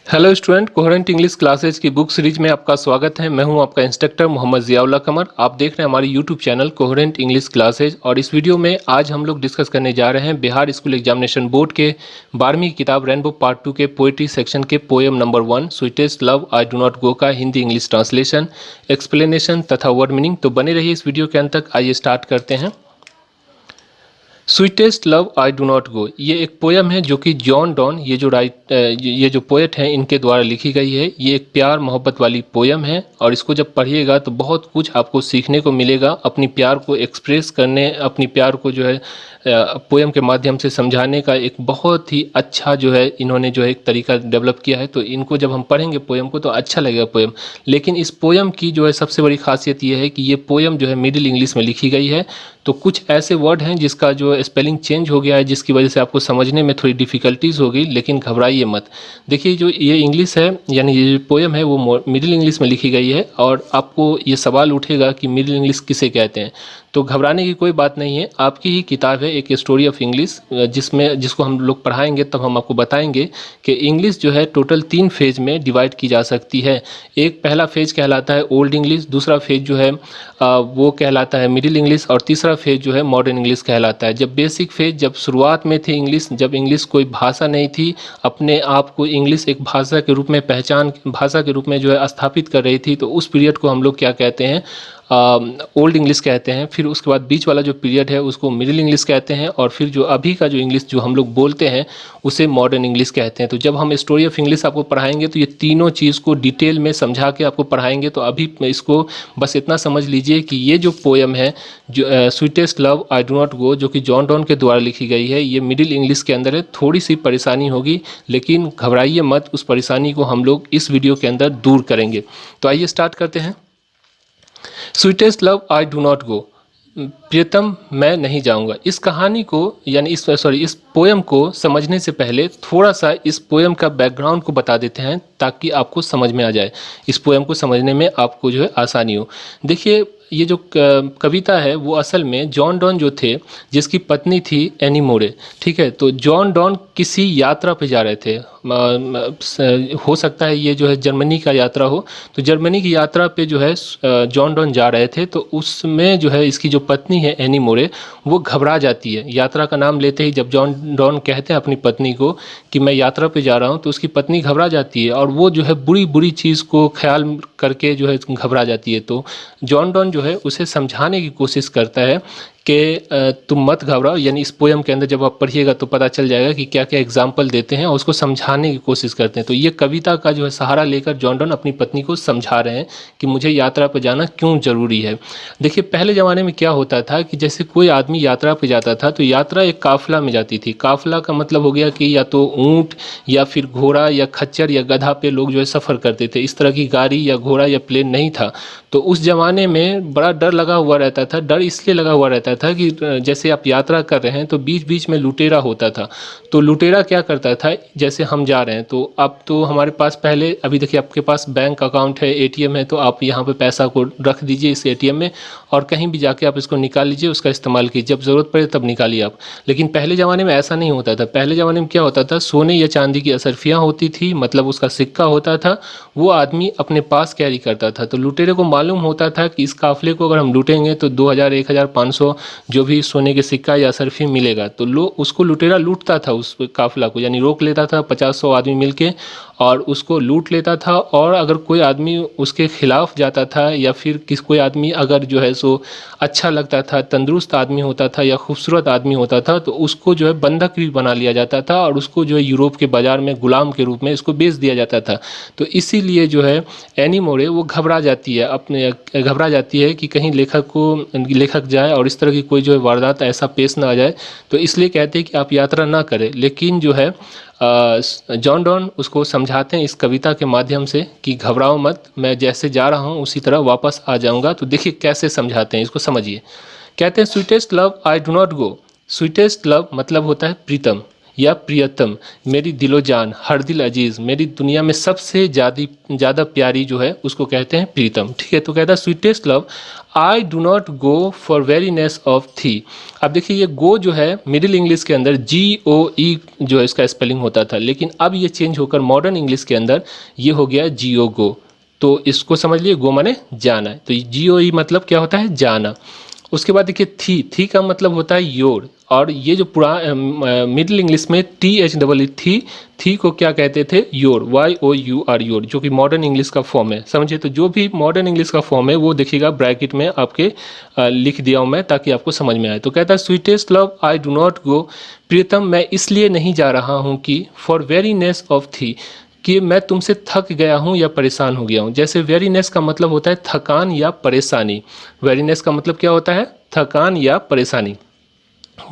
Hello student, coherent English classes की book series में आपका स्वागत है। मैं हूं आपका इंस्ट्रक्टर मोहम्मद ज़ियाउल्लाह कमर। आप देख रहे हैं हमारी YouTube channel coherent English classes. और इस वीडियो में आज हम लोग डिस्कस करने जा रहे हैं बिहार स्कूल एग्जामिनेशन बोर्ड के 12वीं की किताब रेनबो पार्ट 2 के पोएट्री सेक्शन के poem number 1 sweetest love I do not go का हिंदी इंग्लिश ट्रांसलेशन, एक्सप्लेनेशन तथा वर्ड मीनिंग। तो बने रहिए इस वीडियो के अंत तक। आइए स्टार्ट करते हैं। Sweetest love I do not go, ये एक पोयम है जो कि जॉन डॉन, ये जो पोएट हैं इनके द्वारा लिखी गई है। ये एक प्यार मोहब्बत वाली पोयम है और इसको जब पढ़िएगा तो बहुत कुछ आपको सीखने को मिलेगा। अपनी प्यार को एक्सप्रेस करने, अपनी प्यार को जो है पोयम के माध्यम से समझाने का एक बहुत ही अच्छा जो है इन्होंने जो है एक तरीका डेवलप किया है। तो इनको जब हम पढ़ेंगे पोयम को तो अच्छा लगेगा पोयम। लेकिन इस पोयम की जो है सबसे बड़ी खासियत ये है कि ये पोयम जो है मिडिल इंग्लिश में लिखी गई है। तो कुछ ऐसे वर्ड हैं जिसका जो स्पेलिंग चेंज हो गया है, जिसकी वजह से आपको समझने में थोड़ी डिफ़िकल्टीज़ होगी, लेकिन घबराइए मत। देखिए जो ये इंग्लिश है, यानी ये जो पोयम है वो मिडिल इंग्लिश में लिखी गई है और आपको ये सवाल उठेगा कि मिडिल इंग्लिश किसे कहते हैं। तो घबराने की कोई बात नहीं है, आपकी ही किताब है एक स्टोरी ऑफ इंग्लिश, जिसको हम लोग पढ़ाएंगे तब हम आपको बताएंगे कि इंग्लिश जो है टोटल 3 फेज में डिवाइड की जा सकती है। एक पहला फेज कहलाता है ओल्ड इंग्लिश, दूसरा फेज जो है वो कहलाता है मिडिल इंग्लिश और तीसरा फेज जो है मॉडर्न इंग्लिश कहलाता है। जब बेसिक फेज, जब शुरुआत में थी इंग्लिश, जब इंग्लिश कोई भाषा नहीं थी, अपने आप को इंग्लिश एक भाषा के रूप में भाषा के रूप में जो है स्थापित कर रही थी, तो उस पीरियड को हम लोग क्या कहते हैं, ओल्ड इंग्लिश कहते हैं। फिर उसके बाद बीच वाला जो पीरियड है उसको मिडिल इंग्लिश कहते हैं और फिर जो अभी का जो इंग्लिश जो हम लोग बोलते हैं उसे मॉडर्न इंग्लिश कहते हैं। तो जब हम स्टोरी ऑफ इंग्लिश आपको पढ़ाएंगे तो ये तीनों चीज़ को डिटेल में समझा के आपको पढ़ाएंगे। तो अभी इसको बस इतना समझ लीजिए कि ये जो पोयम है, जो sweetest love I do not go, जो कि जॉन डॉन के द्वारा लिखी गई है, ये मिडिल इंग्लिश के अंदर है। थोड़ी सी परेशानी होगी लेकिन घबराइए मत, उस परेशानी को हम लोग इस वीडियो के अंदर दूर करेंगे। तो आइए स्टार्ट करते हैं। Sweetest love I do not go, प्रियतम मैं नहीं जाऊंगा। इस कहानी को यानी इस पोयम को समझने से पहले थोड़ा सा इस पोयम का बैकग्राउंड को बता देते हैं ताकि आपको समझ में आ जाए, इस पोयम को समझने में आपको जो है आसानी हो। देखिए ये जो कविता है वो असल में जॉन डॉन जो थे, जिसकी पत्नी थी एनी मोरे, ठीक है। तो जॉन डॉन किसी यात्रा पे जा रहे थे, हो सकता है ये जो है जर्मनी का यात्रा हो। तो जर्मनी की यात्रा पे जो है जॉन डॉन जा रहे थे, तो उसमें जो है इसकी जो पत्नी है एनी मोरे वो घबरा जाती है। यात्रा का नाम लेते ही जब जॉन डॉन कहते हैं अपनी पत्नी को कि मैं यात्रा पे जा रहा हूँ, तो उसकी पत्नी घबरा जाती है और वो जो है बुरी बुरी चीज़ को ख्याल करके जो है घबरा जाती है। तो जॉन डॉन जो है उसे समझाने की कोशिश करता है कि तुम मत घबराओ। यानी इस पोयम के अंदर जब आप पढ़िएगा तो पता चल जाएगा कि क्या क्या एग्जाम्पल देते हैं और उसको समझाने की कोशिश करते हैं। तो ये कविता का जो है सहारा लेकर जॉन डॉन अपनी पत्नी को समझा रहे हैं कि मुझे यात्रा पर जाना क्यों ज़रूरी है। देखिए पहले ज़माने में क्या होता था कि जैसे कोई आदमी यात्रा पर जाता था तो यात्रा एक काफिला में जाती थी। काफिला का मतलब हो गया कि या तो ऊँट या फिर घोड़ा या खच्चर या गधा पे लोग जो है सफ़र करते थे। इस तरह की गाड़ी या घोड़ा या प्लेन नहीं था। तो उस ज़माने में बड़ा डर लगा हुआ रहता था। डर इसलिए लगा हुआ रहता था कि जैसे आप यात्रा कर रहे हैं तो बीच बीच में लुटेरा होता था। तो लुटेरा क्या करता था, जैसे हम जा रहे हैं तो अब तो हमारे पास पहले, अभी देखिए आपके पास बैंक अकाउंट है, एटीएम है, तो आप यहाँ पे पैसा को रख दीजिए इस एटीएम में और कहीं भी जाके आप इसको निकाल लीजिए, उसका इस्तेमाल कीजिए, जब ज़रूरत पड़े तब निकालिए आप। लेकिन पहले ज़माने में ऐसा नहीं होता था। पहले ज़माने में क्या होता था, सोने या चांदी की असरफियाँ होती थी, मतलब उसका सिक्का होता था, वो आदमी अपने पास कैरी करता था। तो लुटेरे को मालूम होता था कि इस काफिले को अगर हम लूटेंगे तो 2000, 1500 जो भी सोने के सिक्का या सरफी मिलेगा। तो उसको लुटेरा लूटता था, उस काफिला को, यानी रोक लेता था 50-100 आदमी मिलके और उसको लूट लेता था। और अगर कोई आदमी उसके खिलाफ जाता था या फिर कोई आदमी अगर जो है सो अच्छा लगता था, तंदुरुस्त आदमी होता था या खूबसूरत आदमी होता था, तो उसको जो है बंधक भी बना लिया जाता था और उसको जो है यूरोप के बाज़ार में गुलाम के रूप में इसको बेच दिया जाता था। तो इसीलिए जो है एनी मोरे वो घबरा जाती है कि कहीं लेखक जाए और इस तरह की कोई जो है वारदात ऐसा पेश ना आ जाए। तो इसलिए कहते हैं कि आप यात्रा ना करें। लेकिन जो है जॉन डॉन उसको समझाते हैं इस कविता के माध्यम से कि घबराओ मत, मैं जैसे जा रहा हूँ उसी तरह वापस आ जाऊँगा। तो देखिए कैसे समझाते हैं, इसको समझिए। कहते हैं sweetest love I do not go. Sweetest love मतलब होता है प्रीतम, या प्रियतम, मेरी दिलो जान, हर दिल अजीज़, मेरी दुनिया में सबसे ज़्यादा प्यारी जो है उसको कहते हैं प्रीतम। ठीक है, तो कहता है sweetest love I do not go for weariness of थी। अब देखिए ये गो जो है मिडिल इंग्लिश के अंदर GOE जो है इसका स्पेलिंग होता था, लेकिन अब ये चेंज होकर मॉडर्न इंग्लिश के अंदर ये हो गया GO गो। तो इसको समझ लिए, गो माने जाना है, तो GOE मतलब क्या होता है, जाना। उसके बाद देखिए थी का मतलब होता है योर, और ये जो मिडिल इंग्लिश में THEE थी को क्या कहते थे, योर, YOUR योर, जो कि मॉडर्न इंग्लिश का फॉर्म है। समझिए, तो जो भी मॉडर्न इंग्लिश का फॉर्म है वो देखिएगा ब्रैकेट में आपके लिख दिया हूँ मैं, ताकि आपको समझ में आए। तो कहता है sweetest love I do not go, प्रियतम मैं इसलिए नहीं जा रहा हूँ कि फॉर वेरीनेस ऑफ थी, कि मैं तुमसे थक गया हूँ या परेशान हो गया हूँ। जैसे वेरीनेस का मतलब होता है थकान या परेशानी, वेरीनेस का मतलब क्या होता है, थकान या परेशानी।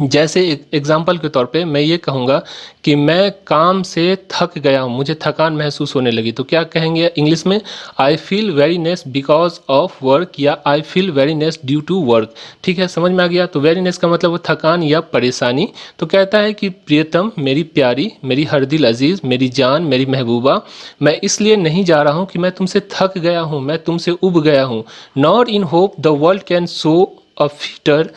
जैसे एग्जाम्पल के तौर पे मैं ये कहूँगा कि मैं काम से थक गया हूँ, मुझे थकान महसूस होने लगी, तो क्या कहेंगे इंग्लिश में, I feel weariness because of work, या I feel weariness due to work. ठीक है, समझ में आ गया। तो वेरीनेस का मतलब वो थकान या परेशानी। तो कहता है कि प्रियतम, मेरी प्यारी, मेरी हर दिल अजीज़, मेरी जान, मेरी महबूबा, मैं इसलिए नहीं जा रहा हूँ कि मैं तुमसे थक गया हूँ, मैं तुमसे उब गया हूँ। Not in hope the world can show a fitter,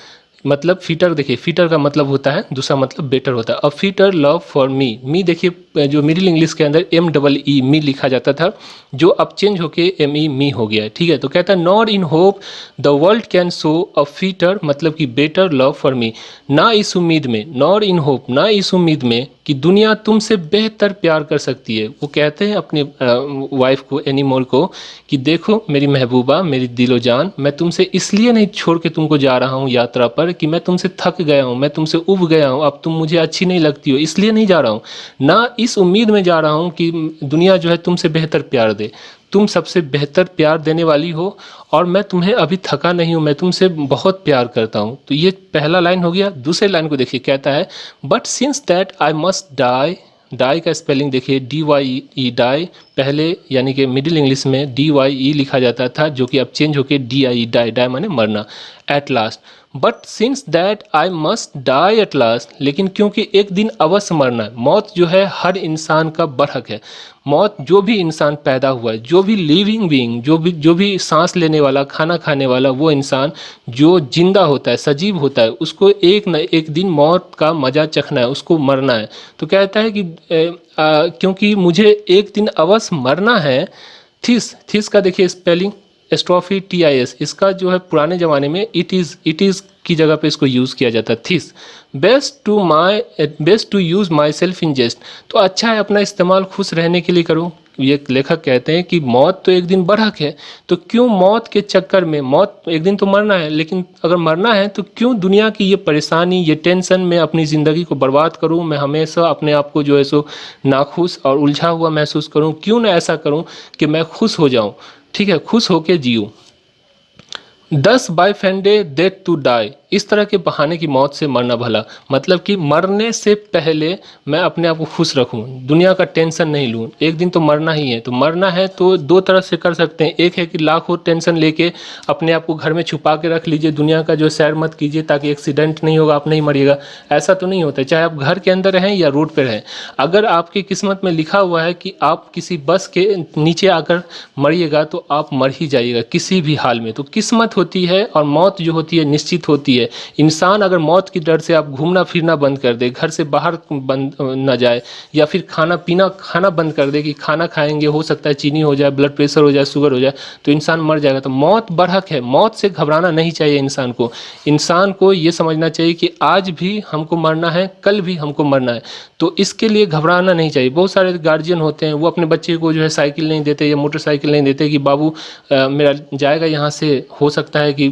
मतलब फीटर, देखिए फीटर का मतलब होता है, दूसरा मतलब बेटर होता है। अ फीटर लव फॉर मी देखिए जो मिडिल इंग्लिश के अंदर MEE मी लिखा जाता था, जो अब चेंज होके ME मी हो गया है। ठीक है, तो कहता है not in hope the world can show a fitter, मतलब कि बेटर लव फॉर मी, ना इस उम्मीद में, नॉट इन होप, ना इस उम्मीद में कि दुनिया तुमसे बेहतर प्यार कर सकती है। वो कहते हैं अपनी वाइफ को, एनिमोल को, कि देखो मेरी महबूबा, मेरी दिलो जान, मैं तुमसे इसलिए नहीं छोड़ के तुमको जा रहा हूँ यात्रा पर कि मैं तुमसे थक गया हूँ, मैं तुमसे उब गया हूँ, अब तुम मुझे अच्छी नहीं लगती हो, इसलिए नहीं जा रहा हूँ। ना इस उम्मीद में जा रहा हूँ कि दुनिया जो है तुमसे बेहतर प्यार दे, तुम सबसे बेहतर प्यार देने वाली हो, और मैं तुम्हें अभी थका नहीं हूँ, मैं तुमसे बहुत प्यार करता हूँ। तो ये पहला लाइन हो गया। दूसरे लाइन को देखिए, कहता है but since that I must die, die का स्पेलिंग देखिए DYE डाई, पहले यानी कि मिडिल इंग्लिश में DYE लिखा जाता था, जो कि अब चेंज होकर DIE डाई, डाई माने मरना, at last. But since that I must die at last, लेकिन क्योंकि एक दिन अवश्य मरना है। मौत जो है हर इंसान का बरहक है। मौत, जो भी इंसान पैदा हुआ है, जो भी लिविंग बीइंग, जो भी सांस लेने वाला, खाना खाने वाला, वो इंसान जो जिंदा होता है, सजीव होता है, उसको एक न एक दिन मौत का मजा चखना है, उसको मरना है। तो कहता है कि क्योंकि मुझे एक दिन अवश्य मरना है। थिस का देखिए स्पेलिंग एस्ट्रॉफी TIS, इसका जो है पुराने ज़माने में इट इज़ की जगह पे इसको यूज़ किया जाता है। This best to use myself in jest, तो अच्छा है अपना इस्तेमाल खुश रहने के लिए करो। ये लेखक कहते हैं कि मौत तो एक दिन बरहक है, तो क्यों मौत के चक्कर में, मौत एक दिन तो मरना है, लेकिन अगर मरना है तो क्यों दुनिया की ये परेशानी, ये टेंशन में अपनी ज़िंदगी को बर्बाद करूं। मैं हमेशा अपने आप को जो है सो नाखुश और उलझा हुआ महसूस करूं। क्यों ना ऐसा करूं कि मैं खुश हो जाऊं। ठीक है, खुश होके जियो। 10 बाय फेंडे डेथ टू डाई, इस तरह के बहाने की मौत से मरना भला, मतलब कि मरने से पहले मैं अपने आप को खुश रखूं, दुनिया का टेंशन नहीं लूं। एक दिन तो मरना ही है, तो मरना है तो दो तरह से कर सकते हैं। एक है कि लाखों टेंशन लेके अपने आप को घर में छुपा के रख लीजिए, दुनिया का जो सैर मत कीजिए ताकि एक्सीडेंट नहीं होगा, आप नहीं मरिएगा। ऐसा तो नहीं होता, चाहे आप घर के अंदर रहें या रोड पर रहें। अगर आपकी किस्मत में लिखा हुआ है कि आप किसी बस के नीचे आकर मरिएगा, तो आप मर ही जाइएगा किसी भी हाल में। तो किस्मत होती है और मौत जो होती है निश्चित होती है। इंसान अगर मौत की डर से आप घूमना फिरना बंद कर दे, घर से बाहर बंद ना जाए, या फिर खाना बंद कर दे कि खाना खाएंगे हो सकता है चीनी हो जाए, ब्लड प्रेशर हो जाए, शुगर हो जाए, तो इंसान मर जाएगा। तो मौत बरहक है, मौत से घबराना नहीं चाहिए इंसान को ये समझना चाहिए कि आज भी हमको मरना है, कल भी हमको मरना है, तो इसके लिए घबराना नहीं चाहिए। बहुत सारे गार्जियन होते हैं, वो अपने बच्चे को जो है साइकिल नहीं देते या मोटरसाइकिल नहीं देते कि बाबू मेरा जाएगा यहाँ से, हो सकता है कि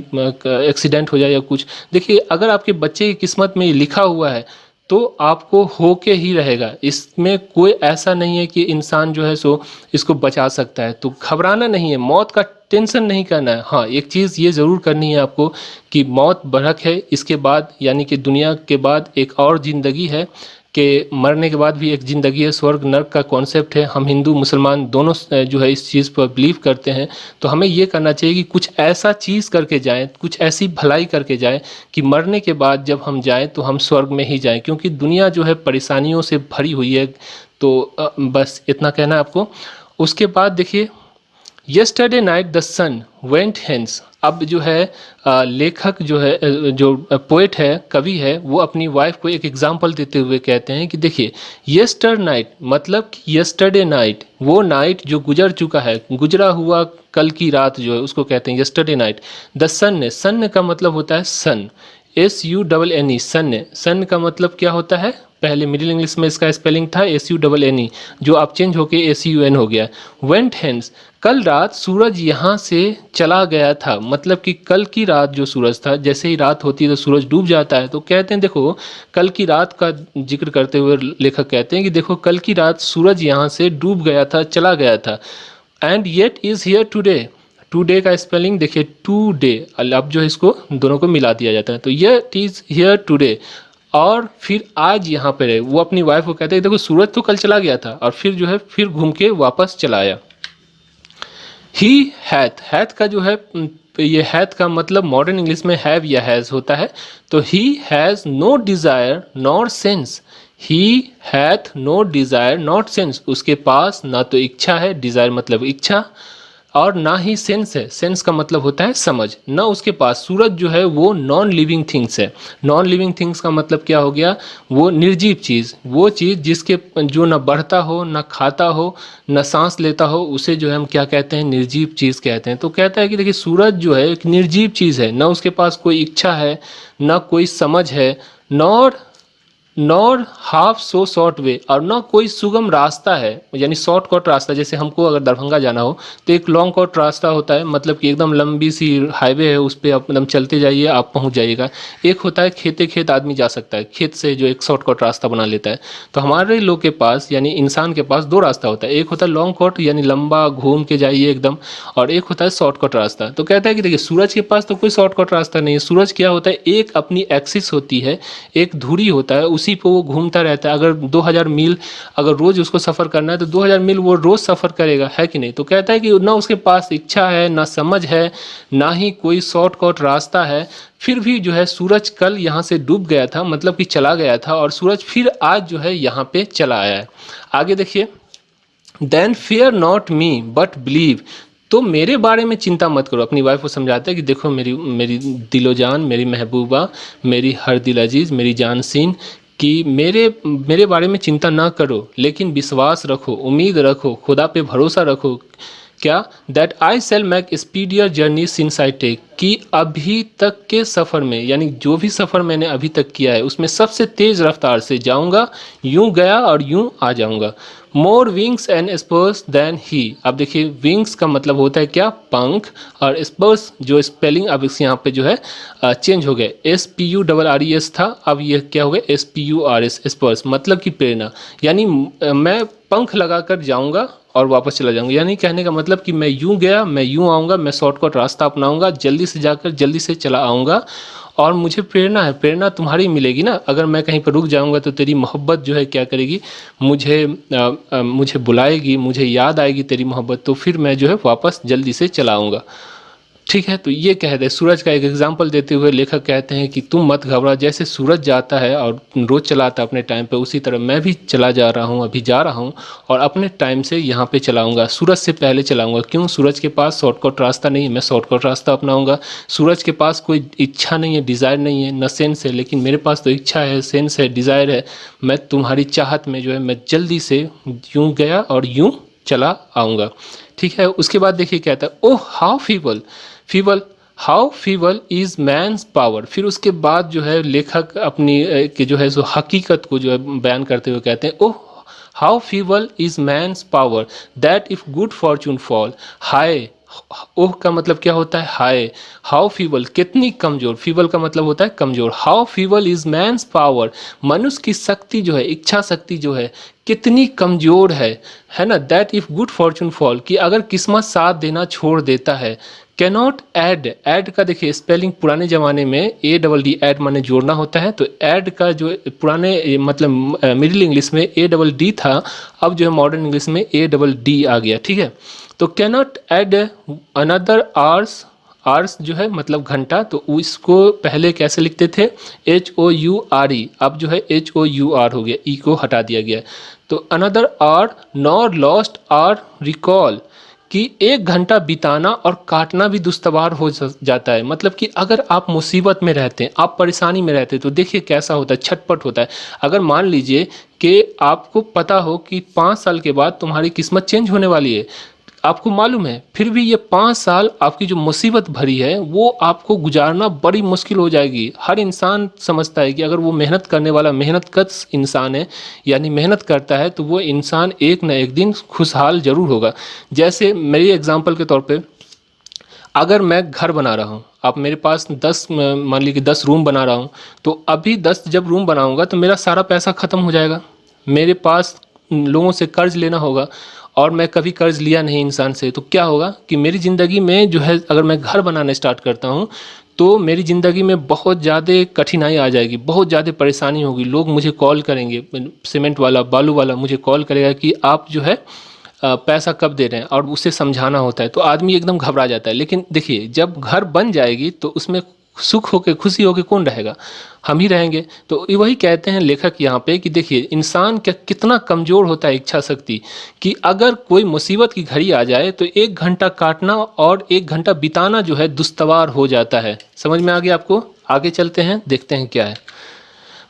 एक्सीडेंट हो जाए या कुछ। देखिए, अगर आपके बच्चे की किस्मत में ये लिखा हुआ है तो आपको होके ही रहेगा, इसमें कोई ऐसा नहीं है कि इंसान जो है सो इसको बचा सकता है। तो घबराना नहीं है, मौत का टेंशन नहीं करना है। हाँ, एक चीज़ ये ज़रूर करनी है आपको कि मौत बरहक है, इसके बाद यानी कि दुनिया के बाद एक और ज़िंदगी है। कि मरने के बाद भी एक ज़िंदगी है, स्वर्ग नर्क का कॉन्सेप्ट है। हम हिंदू मुसलमान दोनों जो है इस चीज़ पर बिलीव करते हैं। तो हमें ये करना चाहिए कि कुछ ऐसा चीज़ करके जाएं, कुछ ऐसी भलाई करके जाएं कि मरने के बाद जब हम जाएं तो हम स्वर्ग में ही जाएं, क्योंकि दुनिया जो है परेशानियों से भरी हुई है। तो बस इतना कहना है आपको। उसके बाद देखिए, yesterday night the sun went hence. अब जो है लेखक जो है जो पोएट है, कवि है, वो अपनी वाइफ को एक एग्जांपल देते हुए कहते हैं कि देखिए, यस्टर नाइट मतलब कि यस्टरडे नाइट, वो नाइट जो गुजर चुका है, गुजरा हुआ कल की रात जो है उसको कहते हैं यस्टरडे नाइट। द सन, सन का मतलब होता है सन, SUNNE, सन। सन का मतलब क्या होता है, पहले मिडिल इंग्लिश में इसका स्पेलिंग था SUNNE, जो अब चेंज होके SUN हो गया। वेंट हेंस, कल रात सूरज यहाँ से चला गया था, मतलब कि कल की रात जो सूरज था, जैसे ही रात होती है तो सूरज डूब जाता है। तो कहते हैं देखो, कल की रात का जिक्र करते हुए लेखक कहते हैं कि देखो, कल की रात सूरज यहाँ से डूब गया था, चला गया था। And yet is here today, today का स्पेलिंग देखिए टू डे, अब जो है इसको दोनों को मिला दिया जाता है। तो येट इज़ हियर टुडे, और फिर आज यहाँ पे रहे। वो अपनी वाइफ को कहते हैं देखो, सूरज तो कल चला गया था और फिर जो है फिर घूम के वापस चला आया। ही हैथ, हैथ का जो है ये हैथ का मतलब मॉडर्न इंग्लिश में हैव या हैज़ होता है। तो he has no desire nor sense, he hath no desire not sense, उसके पास ना तो इच्छा है, डिज़ायर मतलब इच्छा, और ना ही सेंस है, सेंस का मतलब होता है समझ, ना उसके पास। सूरज जो है वो नॉन लिविंग थिंग्स है। नॉन लिविंग थिंग्स का मतलब क्या हो गया, वो निर्जीव चीज़, वो चीज़ जिसके जो ना बढ़ता हो, ना खाता हो, ना सांस लेता हो, उसे जो है हम क्या कहते हैं, निर्जीव चीज़ कहते हैं। तो कहता है कि देखिए, सूरज जो है एक निर्जीव चीज़ है, ना उसके पास कोई इच्छा है, ना कोई समझ है, nor half so short way, और ना कोई सुगम रास्ता है, यानी शॉर्ट कट रास्ता। जैसे हमको अगर दरभंगा जाना हो तो एक लॉन्ग कट रास्ता होता है, मतलब कि एकदम लंबी सी हाईवे है, उस पर आप एकदम चलते जाइए, आप पहुंच जाइएगा। एक होता है खेते खेत आदमी जा सकता है, खेत से जो एक शॉर्टकट रास्ता बना लेता है। तो हमारे लोग के पास यानी इंसान के पास दो रास्ता होता है, एक होता है लॉन्ग कट यानी लंबा घूम के जाइए एकदम, और एक होता है शॉर्टकट रास्ता। तो कहता है कि देखिए, सूरज के पास तो कोई शॉर्टकट रास्ता नहीं है। सूरज क्या होता है, एक अपनी एक्सिस होती है, एक धुरी होता है, उसी पे वो घूमता रहता है। अगर 2000 मील अगर रोज उसको सफ़र करना है तो 2000 मील वो रोज सफ़र करेगा, है कि नहीं। तो कहता है कि ना उसके पास इच्छा है, ना समझ है, ना ही कोई शॉर्टकट रास्ता है। फिर भी जो है सूरज कल यहाँ से डूब गया था, मतलब कि चला गया था, और सूरज फिर आज जो है यहाँ पे चला आया है। आगे देखिए, then fear not me but believe, तो मेरे बारे में चिंता मत करो। अपनी वाइफ को समझाता है कि देखो, मेरी मेरी दिलो जान, मेरी महबूबा, मेरी हर दिल अजीज़, मेरी जानसीन, कि मेरे बारे में चिंता ना करो, लेकिन विश्वास रखो, उम्मीद रखो, खुदा पे भरोसा रखो। क्या, that I shall make speedier journey since I take, कि अभी तक के सफ़र में, यानी जो भी सफ़र मैंने अभी तक किया है उसमें सबसे तेज़ रफ्तार से जाऊंगा, यूं गया और यूं आ जाऊंगा। More wings and spurs then ही, अब देखिए विंग्स का मतलब होता है क्या, पंख, और स्पर्स जो स्पेलिंग अब इस यहाँ पे जो है चेंज हो गया, SPURRES था, अब ये क्या हो गया, SPURS, स्पर्स मतलब कि प्रेरणा, यानी मैं पंख लगाकर जाऊंगा और वापस चला जाऊंगा। यानी कहने का मतलब कि मैं यूं गया, मैं यूं आऊँगा, मैं शॉर्टकट रास्ता अपनाऊंगा, जल्दी से जाकर जल्दी से चला आऊँगा, और मुझे प्रेरणा है, प्रेरणा तुम्हारी मिलेगी ना। अगर मैं कहीं पर रुक जाऊंगा तो तेरी मोहब्बत जो है क्या करेगी, मुझे बुलाएगी, मुझे याद आएगी तेरी मोहब्बत, तो फिर मैं जो है वापस जल्दी से चला आऊँगा। ठीक है, तो ये कह दे, सूरज का एक एग्जाम्पल देते हुए लेखक कहते हैं कि तुम मत घबरा, जैसे सूरज जाता है और रोज़ चलाता है अपने टाइम पे, उसी तरह मैं भी चला जा रहा हूँ, अभी जा रहा हूँ, और अपने टाइम से यहाँ पे चलाऊँगा, सूरज से पहले चलाऊँगा। क्यों, सूरज के पास शॉर्टकट रास्ता नहीं है, मैं शॉर्टकट रास्ता अपनाऊँगा। सूरज के पास कोई इच्छा नहीं है, डिज़ायर नहीं है, न सेंस है, लेकिन मेरे पास तो इच्छा है, सेंस है, डिज़ायर है। मैं तुम्हारी चाहत में जो है मैं जल्दी से यूँ गया और यूँ चला आऊँगा। ठीक है, उसके बाद देखिए कहता है, oh how how feeble is man's power. फिर उसके बाद जो है लेखक अपनी कि जो है सो हकीकत को जो है बयान करते हुए कहते हैं, oh how feeble is man's power that if good fortune fall. हाय, ओह का मतलब क्या होता है, हाय। हाउ फीबल, कितनी कमज़ोर, फीबल का मतलब होता है कमज़ोर। How feeble is man's power, मनुष्य की शक्ति जो है, इच्छा शक्ति जो है कितनी कमज़ोर है ना। That if good fortune fall, कि अगर किस्मत साथ देना छोड़ देता है। कैनॉट ऐड, ऐड का देखिए स्पेलिंग पुराने ज़माने में ADD ऐड माने जोड़ना होता है, तो ऐड का जो पुराने मतलब मिडिल इंग्लिश में ADD था, अब जो है मॉडर्न इंग्लिश में ADD आ गया, ठीक है। तो cannot add another hours, hours जो है मतलब घंटा, तो इसको पहले कैसे लिखते थे, HOURE, अब जो है HOUR हो गया, ई को हटा दिया गया। तो another hour nor lost are recall, कि एक घंटा बिताना और काटना भी दुश्वार हो जाता है। मतलब कि अगर आप मुसीबत में रहते हैं, आप परेशानी में रहते हैं, तो देखिए कैसा होता है, छटपट होता है। अगर मान लीजिए कि आपको पता हो कि 5 साल के बाद तुम्हारी किस्मत चेंज होने वाली है, आपको मालूम है, फिर भी ये 5 साल आपकी जो मुसीबत भरी है वो आपको गुजारना बड़ी मुश्किल हो जाएगी। हर इंसान समझता है कि अगर वो मेहनत करने वाला मेहनतकश इंसान है, यानी मेहनत करता है, तो वो इंसान एक न एक दिन खुशहाल ज़रूर होगा। जैसे मेरी एग्जांपल के तौर पे, अगर मैं घर बना रहा हूँ, अब मेरे पास 10 मान लीजिए कि 10 रूम बना रहा हूँ, तो अभी 10 जब रूम बनाऊँगा तो मेरा सारा पैसा ख़त्म हो जाएगा। मेरे पास लोगों से कर्ज लेना होगा, और मैं कभी कर्ज लिया नहीं इंसान से, तो क्या होगा कि मेरी ज़िंदगी में जो है, अगर मैं घर बनाना स्टार्ट करता हूँ तो मेरी ज़िंदगी में बहुत ज़्यादा कठिनाई आ जाएगी, बहुत ज़्यादा परेशानी होगी। लोग मुझे कॉल करेंगे, सीमेंट वाला, बालू वाला मुझे कॉल करेगा कि आप जो है पैसा कब दे रहे हैं, और उसे समझाना होता है, तो आदमी एकदम घबरा जाता है। लेकिन देखिए जब घर बन जाएगी तो उसमें सुख होके, खुशी होके कौन रहेगा, हम ही रहेंगे। तो वही कहते हैं लेखक यहाँ पे कि देखिए इंसान क्या कितना कमज़ोर होता है इच्छा शक्ति, कि अगर कोई मुसीबत की घड़ी आ जाए तो 1 घंटा काटना और 1 घंटा बिताना जो है दुश्वार हो जाता है। समझ में आ गया आपको? आगे चलते हैं, देखते हैं क्या है।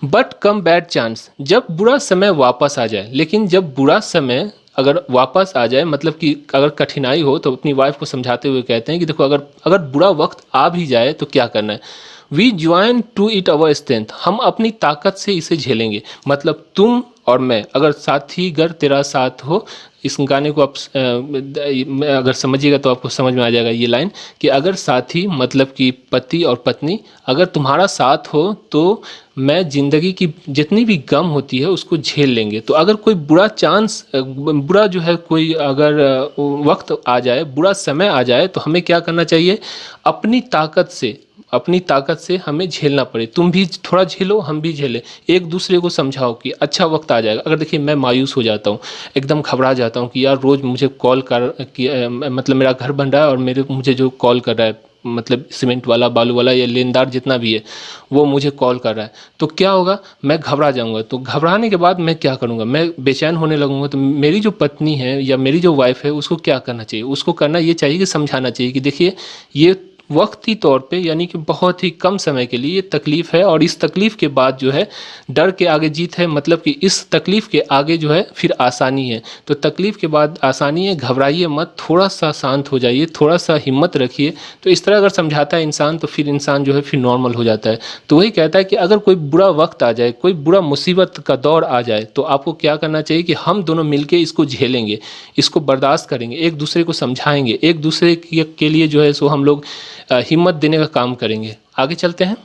बट कम बैड चांस, जब बुरा समय वापस आ जाए, लेकिन जब बुरा समय अगर वापस आ जाए, मतलब कि अगर कठिनाई हो, तो अपनी वाइफ को समझाते हुए कहते हैं कि देखो अगर अगर बुरा वक्त आ भी जाए तो क्या करना है। We join to it our strength, हम अपनी ताकत से इसे झेलेंगे। मतलब तुम और मैं, अगर साथी गर तेरा साथ हो, इस गाने को आप अगर समझिएगा तो आपको समझ में आ जाएगा ये लाइन, कि अगर साथी मतलब कि पति और पत्नी अगर तुम्हारा साथ हो तो मैं ज़िंदगी की जितनी भी गम होती है उसको झेल लेंगे। तो अगर कोई बुरा चांस, बुरा जो है कोई अगर वक्त आ जाए, बुरा समय आ जाए, तो हमें क्या करना चाहिए, अपनी ताकत से, अपनी ताकत से हमें झेलना पड़े। तुम भी थोड़ा झेलो, हम भी झेलें, एक दूसरे को समझाओ कि अच्छा वक्त आ जाएगा। अगर देखिए मैं मायूस हो जाता हूँ, एकदम घबरा जाता हूँ कि यार रोज़ मुझे कॉल कर कि मतलब मेरा घर बन रहा है और मुझे जो कॉल कर रहा है, मतलब सीमेंट वाला, बालू वाला या लेनदार जितना भी है, वो मुझे कॉल कर रहा है, तो क्या होगा, मैं घबरा जाऊंगा। तो घबराने के बाद मैं क्या करूंगा, मैं बेचैन होने लगूंगा। तो मेरी जो पत्नी है या मेरी जो वाइफ है उसको क्या करना चाहिए, उसको करना ये चाहिए कि समझाना चाहिए कि देखिए ये वक्ती तौर पे, यानी कि बहुत ही कम समय के लिए ये तकलीफ़ है, और इस तकलीफ़ के बाद जो है डर के आगे जीत है। मतलब कि इस तकलीफ़ के आगे जो है फिर आसानी है। तो तकलीफ़ के बाद आसानी है, घबराइए मत, थोड़ा सा शांत हो जाइए, थोड़ा सा हिम्मत रखिए। तो इस तरह अगर समझाता है इंसान तो फिर इंसान जो है फिर नॉर्मल हो जाता है। तो वही कहता है कि अगर कोई बुरा वक्त आ जाए, कोई बुरा मुसीबत का दौर आ जाए, तो आपको क्या करना चाहिए कि हम दोनों मिलके इसको झेलेंगे, इसको बर्दाश्त करेंगे, एक दूसरे को समझाएंगे, एक दूसरे के लिए जो है सो हम लोग हिम्मत देने का काम करेंगे। आगे चलते हैं।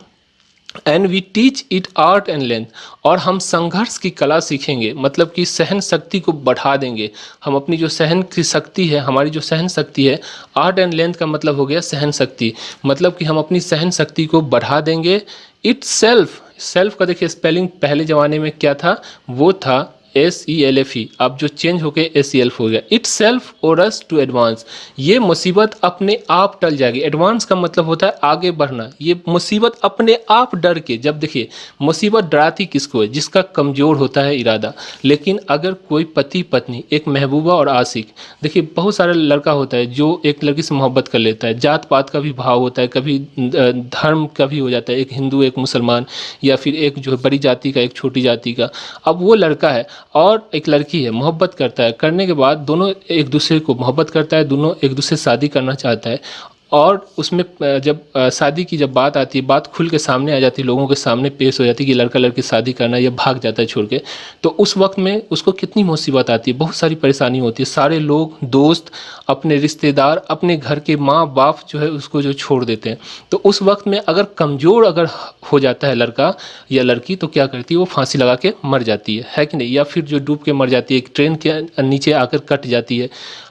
And we teach it art and length, और हम संघर्ष की कला सीखेंगे, मतलब कि सहन शक्ति को बढ़ा देंगे। हम अपनी जो सहन की शक्ति है, हमारी जो सहन शक्ति है, आर्ट एंड लेंथ का मतलब हो गया सहन शक्ति, मतलब कि हम अपनी सहन शक्ति को बढ़ा देंगे। इट सेल्फ, सेल्फ का देखिए स्पेलिंग पहले ज़माने में क्या था, वो था SELFE, अब जो चेंज होके SELF हो गया। इट सेल्फ और अस टू एडवांस, ये मुसीबत अपने आप टल जाएगी। एडवांस का मतलब होता है आगे बढ़ना, ये मुसीबत अपने आप डर के, जब देखिए मुसीबत डराती किसको है, जिसका कमज़ोर होता है इरादा। लेकिन अगर कोई पति पत्नी, एक महबूबा और आशिक, देखिए बहुत सारा लड़का होता है जो एक लड़की से मोहब्बत कर लेता है, जात पात का भी भाव होता है, कभी धर्म का भी हो जाता है, एक हिंदू एक मुसलमान, या फिर एक जो है बड़ी जाति का एक छोटी जाति का। अब वो लड़का है और एक लड़की है, मोहब्बत करता है, करने के बाद दोनों एक दूसरे को मोहब्बत करता है, दोनों एक दूसरे से शादी करना चाहता है। और उसमें जब शादी की जब बात आती है, बात खुल के सामने आ जाती है, लोगों के सामने पेश हो जाती है कि लड़का लड़की शादी करना, या भाग जाता है छोड़ के, तो उस वक्त में उसको कितनी मुसीबत आती है, बहुत सारी परेशानी होती है। सारे लोग, दोस्त, अपने रिश्तेदार, अपने घर के माँ बाप जो है उसको जो छोड़ देते हैं। तो उस वक्त में अगर कमज़ोर अगर हो जाता है लड़का या लड़की, तो क्या करती है, वो फांसी लगा के मर जाती है कि नहीं, या फिर जो डूब के मर जाती है, एक ट्रेन के नीचे आकर कट जाती है।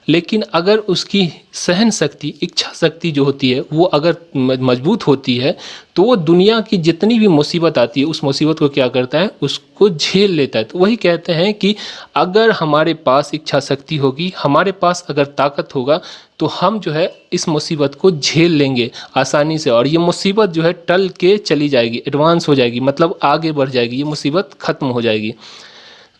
लेकिन अगर उसकी सहन शक्ति, इच्छा शक्ति जो होती है वो अगर मजबूत होती है, तो वो दुनिया की जितनी भी मुसीबत आती है उस मुसीबत को क्या करता है, उसको झेल लेता है। तो वही कहते हैं कि अगर हमारे पास इच्छा शक्ति होगी, हमारे पास अगर ताकत होगा, तो हम जो है इस मुसीबत को झेल लेंगे आसानी से, और ये मुसीबत जो है टल के चली जाएगी, एडवांस हो जाएगी, मतलब आगे बढ़ जाएगी, ये मुसीबत खत्म हो जाएगी।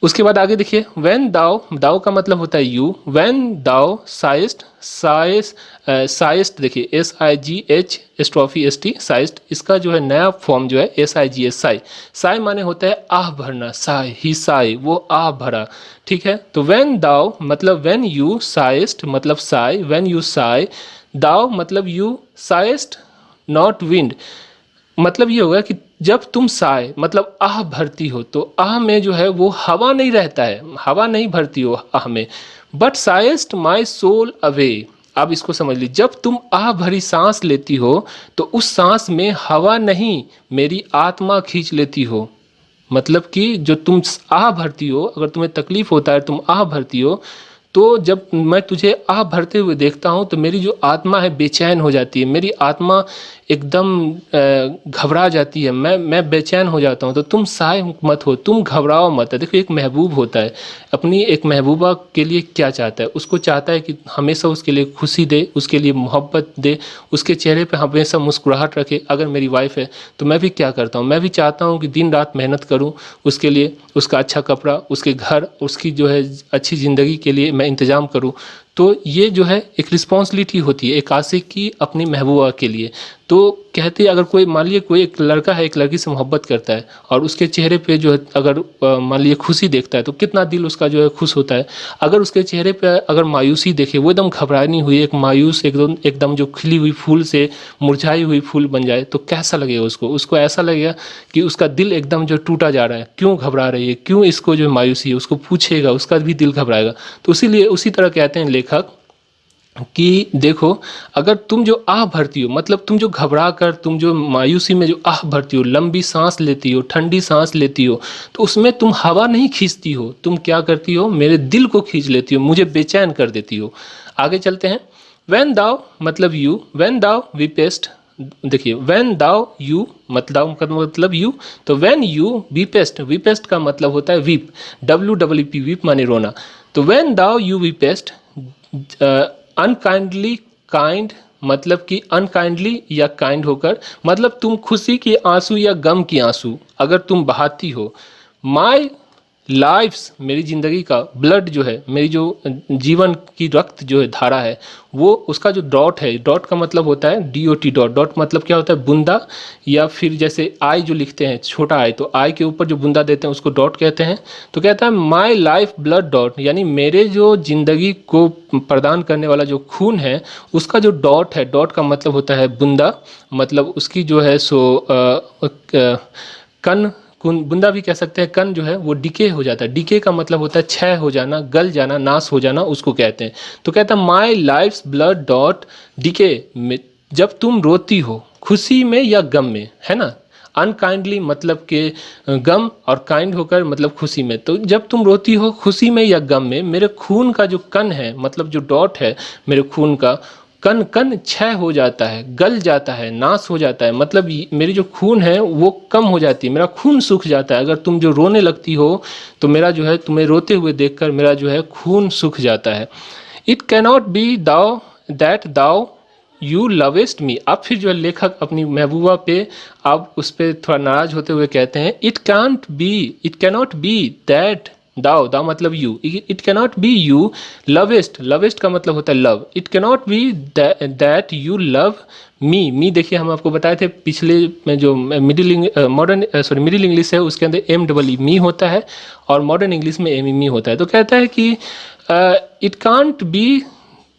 उसके बाद आगे देखिए, वैन दाओ, दाओ का मतलब होता है यू, वैन दाओ साइस्ट, साइस्ट देखिए SIGH स्ट्रॉफी ST साइस्ट, इसका जो है नया फॉर्म जो है SIGS साई। साई माने होता है आह भरना, साई ही साई, वो आह भरा, ठीक है। तो वैन दाओ मतलब वैन यू, साइस्ट मतलब साई, वैन यू साई, दाओ मतलब यू, साइस्ट नॉट विंड, मतलब ये होगा कि जब तुम साए मतलब आह भरती हो, तो आह में जो है वो हवा नहीं रहता है, हवा नहीं भरती हो आह में, बट साइस्ट माई सोल अवे। अब इसको समझ ली, जब तुम आह भरी सांस लेती हो तो उस सांस में हवा नहीं, मेरी आत्मा खींच लेती हो। मतलब कि जो तुम आह भरती हो, अगर तुम्हें तकलीफ होता है, तुम आह भरती हो, तो जब मैं तुझे आह भरते हुए देखता हूँ तो मेरी जो आत्मा है बेचैन हो जाती है, मेरी आत्मा एकदम घबरा जाती है, मैं बेचैन हो जाता हूँ। तो तुम साए मत हो, तुम घबराओ मत। देखो एक महबूब होता है, अपनी एक महबूबा के लिए क्या चाहता है, उसको चाहता है कि हमेशा उसके लिए खुशी दे, उसके लिए मोहब्बत दे, उसके चेहरे पे हमेशा मुस्कुराहट रखे। अगर मेरी वाइफ है तो मैं भी क्या करता हूँ, मैं भी चाहता हूँ कि दिन रात मेहनत करूँ उसके लिए, उसका अच्छा कपड़ा, उसके घर, उसकी जो है अच्छी ज़िंदगी के लिए मैं इंतज़ाम करूँ। तो ये जो है एक रिस्पॉन्सिबिलिटी होती है एक आशिक की अपनी महबूबा के लिए। तो कहते हैं अगर कोई मान लीजिए कोई एक लड़का है, एक लड़की से मोहब्बत करता है, और उसके चेहरे पे जो है अगर मान लीजिए खुशी देखता है, तो कितना दिल उसका जो है खुश होता है। अगर उसके चेहरे पे अगर मायूसी देखे, वो एकदम घबरानी हुई, एक मायूस एकदम जो खिली हुई फूल से मुरझाई हुई फूल बन जाए, तो कैसा लगेगा उसको, उसको ऐसा लगेगा कि उसका दिल एकदम जो टूटा जा रहा है, क्यों घबरा रही है, क्यों इसको जो मायूसी है, उसको पूछेगा, उसका भी दिल घबराएगा। तो इसीलिए उसी तरह कहते हैं लेखक कि देखो, अगर तुम जो आह भरती हो, मतलब तुम जो घबरा कर, तुम जो मायूसी में जो आह भरती हो, लंबी सांस लेती हो, ठंडी सांस लेती हो, तो उसमें तुम हवा नहीं खींचती हो, तुम क्या करती हो, मेरे दिल को खींच लेती हो, मुझे बेचैन कर देती हो। आगे चलते हैं, वैन दाओ मतलब यू, वैन दाओ वीपेस्ट, देखिए वैन दाओ यू मतलब यू, तो वैन यू वीपेस्ट, वीपेस्ट का मतलब होता है वीप, WWP वीप माने रोना। तो वैन दाओ यू वीपेस्ट अनकाइंडली, काइंड मतलब कि अनकाइंडली या काइंड होकर, मतलब तुम खुशी के आंसू या गम की आंसू अगर तुम बहाती हो। माई लाइफ्स मेरी ज़िंदगी का, ब्लड जो है मेरी जो जीवन की रक्त जो है धारा है, वो उसका जो डॉट है, डॉट का मतलब होता है DOT, डॉट, डॉट मतलब क्या होता है बूंदा, या फिर जैसे आई जो लिखते हैं छोटा आई, तो आई के ऊपर जो बूंदा देते हैं उसको डॉट कहते हैं। तो कहता है माई लाइफ ब्लड डॉट, यानी मेरे जो ज़िंदगी को प्रदान करने वाला जो खून है उसका जो डॉट है, डॉट का मतलब होता है बूंदा, मतलब उसकी जो है सो कण, बूंदा भी कह सकते हैं, कण जो है वो डिके हो जाता है, डिके का मतलब होता है क्षय हो जाना, गल जाना, नाश हो जाना, उसको कहते हैं। तो कहता है माई लाइफ्स ब्लड डॉट डिके, जब तुम रोती हो खुशी में या गम में, है ना, अनकाइंडली मतलब के गम, और काइंड होकर मतलब खुशी में। तो जब तुम रोती हो खुशी में या गम में, मेरे खून का जो कण है, मतलब जो डॉट है मेरे खून का, कण कण क्षय हो जाता है, गल जाता है, नाश हो जाता है, मतलब मेरी जो खून है वो कम हो जाती है, मेरा खून सूख जाता है। अगर तुम जो रोने लगती हो तो मेरा जो है तुम्हें रोते हुए देखकर मेरा जो है खून सूख जाता है। इट कैनॉट बी दाओ दैट दाओ यू लवेस्ट मी। अब फिर जो है लेखक अपनी महबूबा पे अब उस पर थोड़ा नाराज होते हुए कहते हैं, it cannot be that thou, thou मतलब you, it cannot be you lovest, lovest का मतलब होता है love, it cannot be that you love me. Me देखिए हम आपको बताए थे पिछले में जो मिडिल इंग्लिश है उसके अंदर MEE मी होता है, और मॉडर्न इंग्लिश में MEE होता है। तो कहता है कि it can't be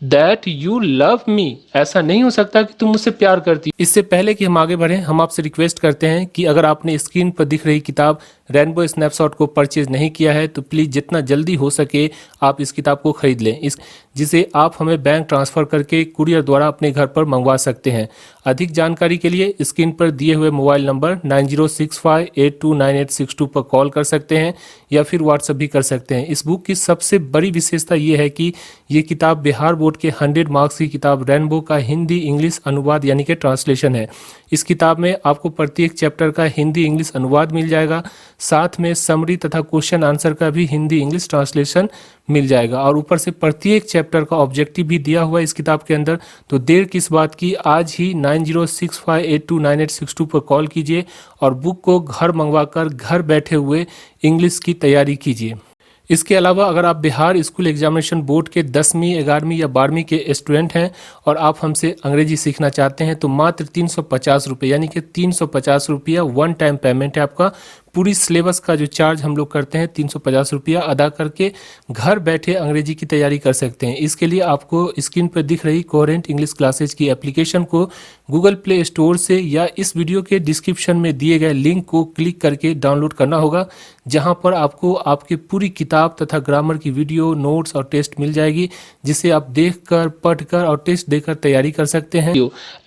that you love मी, ऐसा नहीं हो सकता कि तुम मुझसे प्यार करती। इससे पहले कि हम आगे बढ़ें, हम आपसे रिक्वेस्ट करते हैं कि अगर आपने स्क्रीन पर दिख रही किताब रेनबो स्नैपशॉट को परचेज नहीं किया है तो प्लीज़ जितना जल्दी हो सके आप इस किताब को खरीद लें, जिसे आप हमें बैंक ट्रांसफ़र करके कुरियर द्वारा अपने घर पर मंगवा सकते हैं। अधिक जानकारी के लिए स्क्रीन पर दिए हुए मोबाइल नंबर 9065829862 पर कॉल कर सकते हैं या फिर व्हाट्सएप भी कर सकते हैं। इस बुक की सबसे बड़ी विशेषता ये है कि ये किताब बिहार बोर्ड के 100 मार्क्स की किताब रेनबो का हिंदी इंग्लिश अनुवाद यानी कि ट्रांसलेशन है। इस किताब में आपको प्रत्येक चैप्टर का हिंदी इंग्लिश अनुवाद मिल जाएगा, साथ में समरी तथा क्वेश्चन आंसर का भी हिंदी इंग्लिश ट्रांसलेशन मिल जाएगा और ऊपर से प्रत्येक चैप्टर का ऑब्जेक्टिव भी दिया हुआ है इस किताब के अंदर। तो देर किस बात की, आज ही 9065829862 पर कॉल कीजिए और बुक को घर मंगवाकर घर बैठे हुए इंग्लिश की तैयारी कीजिए। इसके अलावा अगर आप बिहार स्कूल एग्जामिनेशन बोर्ड के 10वीं 11वीं या 12वीं के स्टूडेंट हैं और आप हमसे अंग्रेजी सीखना चाहते हैं तो मात्र 350 रुपये यानी कि 350 रुपया वन टाइम पेमेंट है आपका। पूरी सिलेबस का जो चार्ज हम लोग करते हैं 350 रुपया अदा करके घर बैठे अंग्रेजी की तैयारी कर सकते हैं। इसके लिए आपको स्क्रीन पर दिख रही कोहेरेंट इंग्लिश क्लासेज की एप्लीकेशन को गूगल प्ले स्टोर से या इस वीडियो के डिस्क्रिप्शन में दिए गए लिंक को क्लिक करके डाउनलोड करना होगा, जहां पर आपको आपकी पूरी किताब तथा ग्रामर की वीडियो नोट्स और टेस्ट मिल जाएगी, जिसे आप देखकर पढ़कर और टेस्ट देकर तैयारी कर सकते हैं।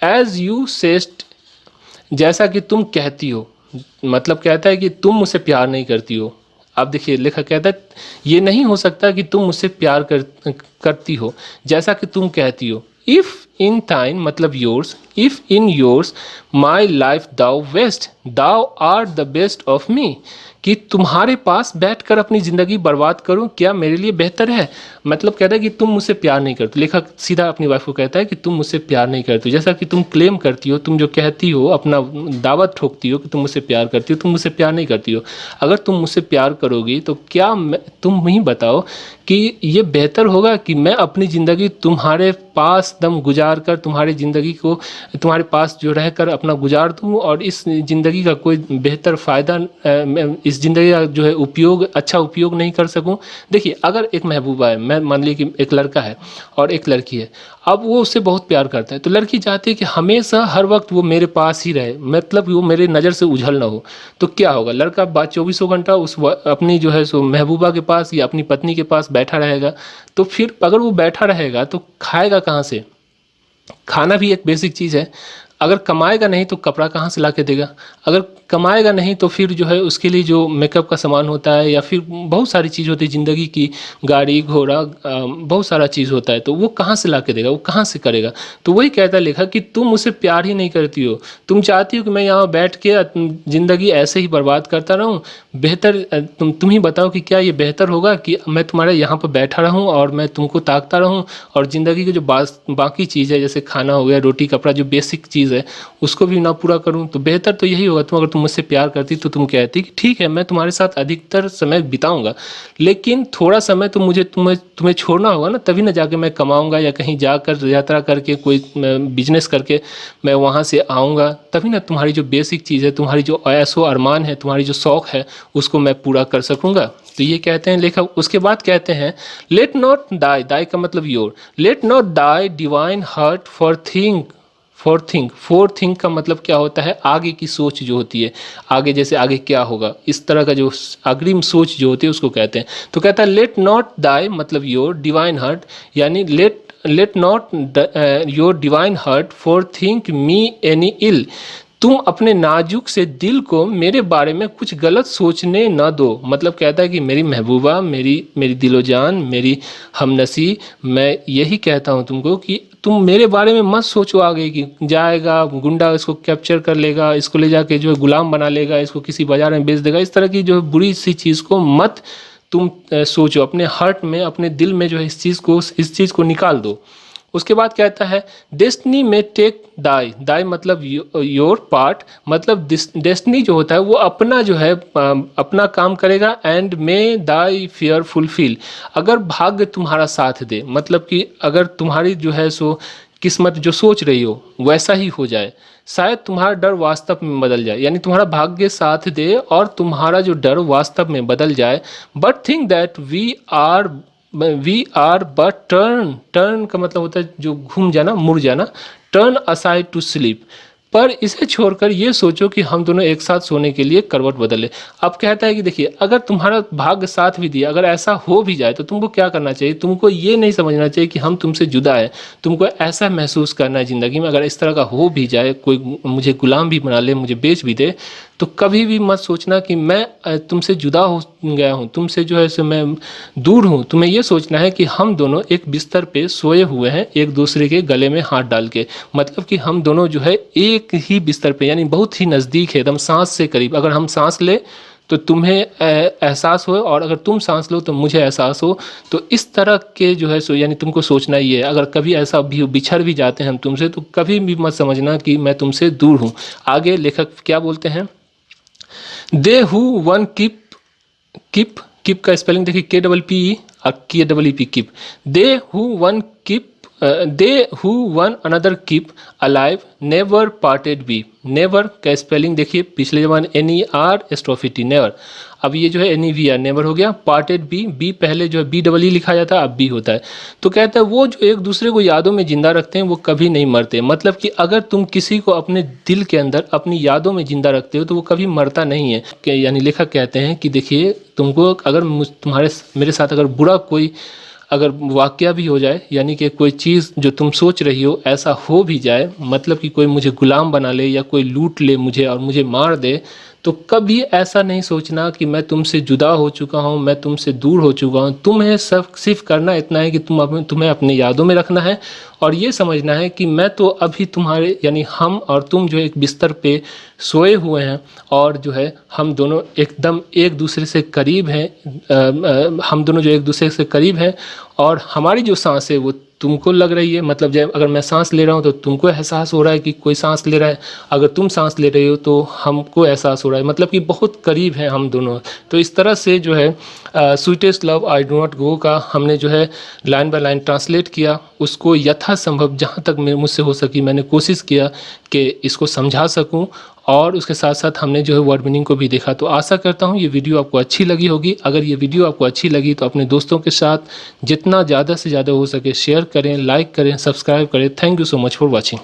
एज यू सेस्ट, जैसा कि तुम कहती हो, मतलब कहता है कि तुम मुझसे प्यार नहीं करती हो। आप देखिए लेखक कहता है ये नहीं हो सकता कि तुम मुझसे प्यार करती हो जैसा कि तुम कहती हो। इफ़ इन टाइम मतलब yours, if in yours my life thou waste, thou are the best of me, कि तुम्हारे पास बैठकर अपनी ज़िंदगी बर्बाद करूं क्या मेरे लिए बेहतर है। मतलब कहता है कि तुम मुझसे प्यार नहीं करती। लेखक सीधा अपनी वाइफ को कहता है कि तुम मुझसे प्यार नहीं करती हो, जैसा कि तुम क्लेम करती हो, तुम जो कहती हो, अपना दावत ठोकती हो कि तुम मुझसे प्यार करती हो, तुम मुझसे प्यार नहीं करती हो। अगर तुम मुझसे प्यार करोगी तो क्या तुम ही बताओ कि ये बेहतर होगा कि मैं अपनी ज़िंदगी तुम्हारे पास दम गुजार कर तुम्हारी ज़िंदगी को तुम्हारे पास जो रहकर अपना गुजार दूँ और इस ज़िंदगी का कोई बेहतर फ़ायदा इस ज़िंदगी का जो है उपयोग, अच्छा उपयोग नहीं कर सकूं। देखिए अगर एक महबूबा है, मैं मान ली कि एक लड़का है और एक लड़की है, अब वो उससे बहुत प्यार करता है तो लड़की चाहती है कि हमेशा हर वक्त वो मेरे पास ही रहे, मतलब वो मेरे नज़र से उझल ना हो। तो क्या होगा, लड़का 24 घंटा उस अपनी जो है सो महबूबा के पास या अपनी पत्नी के पास बैठा रहेगा। तो फिर अगर वो बैठा रहेगा तो खाएगा कहाँ से। खाना भी एक बेसिक चीज़ है। अगर कमाएगा नहीं तो कपड़ा कहाँ से ला के देगा। अगर कमाएगा नहीं तो फिर जो है उसके लिए जो मेकअप का सामान होता है या फिर बहुत सारी चीज़ होती है ज़िंदगी की, गाड़ी घोड़ा बहुत सारा चीज़ होता है, तो वो कहाँ से ला के देगा, वो कहाँ से करेगा। तो वही कहता है लेखक कि तुम मुझसे प्यार ही नहीं करती हो, तुम चाहती हो कि मैं यहाँ बैठ के ज़िंदगी ऐसे ही बर्बाद करता रहूँ। बेहतर तुम ही बताओ कि क्या ये बेहतर होगा कि मैं तुम्हारे यहाँ पर बैठा रहूँ और मैं तुमको ताकता रहूँ और ज़िंदगी की जो बाकी चीज़ है जैसे खाना हो गया, रोटी कपड़ा, जो बेसिक चीज़ है उसको भी ना पूरा करूं। तो बेहतर तो यही होगा, अगर तुम मुझसे प्यार करती तो तुम कहती कि ठीक है मैं तुम्हारे साथ अधिकतर समय बिताऊंगा, लेकिन थोड़ा समय तो मुझे तुम्हें छोड़ना होगा ना, तभी ना जाके मैं कमाऊंगा या कहीं जाकर यात्रा करके कोई बिजनेस करके मैं वहाँ से आऊँगा, तभी ना तुम्हारी जो बेसिक चीज़ है, तुम्हारी जो ऐशो अरमान है, तुम्हारी जो शौक़ है उसको मैं पूरा कर सकूँगा। तो ये कहते हैं लेखक। उसके बाद कहते हैं लेट नॉट डाई, डाई का मतलब your, let not die divine heart for think का मतलब क्या होता है, आगे की सोच जो होती है, आगे जैसे आगे क्या होगा, इस तरह का जो अग्रिम सोच जो होती है उसको कहते हैं। तो कहता है लेट नॉट डाई मतलब योर डिवाइन हार्ट, यानी let not your divine heart for think me any ill, तुम अपने नाजुक से दिल को मेरे बारे में कुछ गलत सोचने ना दो। मतलब कहता है कि मेरी महबूबा, मेरी दिलो जान, मेरी हमनसी, मैं यही कहता हूँ तुमको कि तुम मेरे बारे में मत सोचो आगे कि जाएगा गुंडा इसको कैप्चर कर लेगा, इसको ले जाके जो है गुलाम बना लेगा, इसको किसी बाजार में बेच देगा, इस तरह की जो बुरी सी चीज़ को मत तुम सोचो। अपने हार्ट में, अपने दिल में जो है इस चीज़ को निकाल दो। उसके बाद कहता है डेस्टिनी में टेक दाई, दाई मतलब योर पार्ट, मतलब डेस्टिनी जो होता है वो अपना जो है अपना काम करेगा, and may Dai fear fulfil, अगर भाग्य तुम्हारा साथ दे, मतलब कि अगर तुम्हारी जो है सो किस्मत जो सोच रही हो वैसा ही हो जाए, शायद तुम्हारा डर वास्तव में बदल जाए, यानी तुम्हारा भाग्य साथ दे और तुम्हारा जो डर वास्तव में बदल जाए। But think that we are we are but turn, turn का मतलब होता है जो घूम जाना, मुड़ जाना, टर्न असाइड टू स्लीप। पर इसे छोड़कर ये सोचो कि हम दोनों एक साथ सोने के लिए करवट बदले। अब कहता है कि देखिए, अगर तुम्हारा भाग्य साथ भी दिया, अगर ऐसा हो भी जाए तो तुमको क्या करना चाहिए? तुमको ये नहीं समझना चाहिए कि हम तुमसे जुदा है। तुमको ऐसा महसूस करना है ज़िंदगी में, अगर इस तरह का हो भी जाए, कोई मुझे गुलाम भी बना ले, मुझे बेच भी दे, तो कभी भी मत सोचना कि मैं तुमसे जुदा हो गया हूँ, तुमसे जो है सो मैं दूर हूँ। तुम्हें ये सोचना है कि हम दोनों एक बिस्तर पे सोए हुए हैं, एक दूसरे के गले में हाथ डाल के। मतलब कि हम दोनों जो है एक ही बिस्तर पे, यानी बहुत ही नज़दीक है, एकदम सांस से करीब। अगर हम सांस ले तो तुम्हें एहसास हो, और अगर तुम सांस लो तो मुझे एहसास हो। तो इस तरह के जो है सो, यानी तुमको सोचना ही है। अगर कभी ऐसा भी बिछड़ भी जाते हैं हम तुमसे, तो कभी भी मत समझना कि मैं तुमसे दूर हूँ। आगे लेखक क्या बोलते हैं? They who one keep, keep का स्पेलिंग देखिए, KPPE और KEEP, keep. They who one keep, they who one another keep alive never parted be. Never का स्पेलिंग देखिए, पिछले जमाने NER नेवर, अब ये जो है NEVR नेवर हो गया। पार्टेड बी, बी पहले जो है BEE लिखा जाता है, अब बी होता है। तो कहता है वो जो एक दूसरे को यादों में जिंदा रखते हैं वो कभी नहीं मरते। मतलब कि अगर तुम किसी को अपने दिल के अंदर अपनी यादों में जिंदा रखते हो तो वो कभी मरता नहीं है। यानी लेखक कहते हैं कि देखिए, तुमको अगर मेरे साथ अगर बुरा कोई अगर वाक़या भी हो जाए, यानी कि कोई चीज़ जो तुम सोच रही हो ऐसा हो भी जाए, मतलब कि कोई मुझे गुलाम बना ले या कोई लूट ले मुझे और मुझे मार दे, तो कभी ऐसा नहीं सोचना कि मैं तुमसे जुदा हो चुका हूँ, मैं तुमसे दूर हो चुका हूँ। तुम्हें सिर्फ करना इतना है कि तुम्हें अपनी यादों में रखना है, और ये समझना है कि मैं तो अभी तुम्हारे, यानी हम और तुम जो एक बिस्तर पे सोए हुए हैं, और जो है हम दोनों एकदम एक दूसरे से करीब हैं। हम दोनों जो एक दूसरे से करीब हैं, और हमारी जो सांस है वो तुमको लग रही है। मतलब जब अगर मैं सांस ले रहा हूँ तो तुमको एहसास हो रहा है कि कोई सांस ले रहा है, अगर तुम सांस ले रहे हो तो हमको एहसास हो रहा है। मतलब कि बहुत करीब हैं हम दोनों। तो इस तरह से जो है sweetest love I do not go का हमने जो है लाइन बाय लाइन ट्रांसलेट किया। उसको यथासंभव जहाँ तक मुझसे हो सकी मैंने कोशिश किया कि इसको समझा सकूँ, और उसके साथ साथ हमने जो है वर्ड मीनिंग को भी देखा। तो आशा करता हूँ ये वीडियो आपको अच्छी लगी होगी। अगर ये वीडियो आपको अच्छी लगी तो अपने दोस्तों के साथ जितना ज़्यादा से ज़्यादा हो सके शेयर करें, लाइक करें, सब्सक्राइब करें। Thank you so much for watching.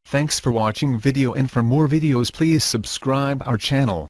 Thanks for watching video, and for more videos please subscribe our channel.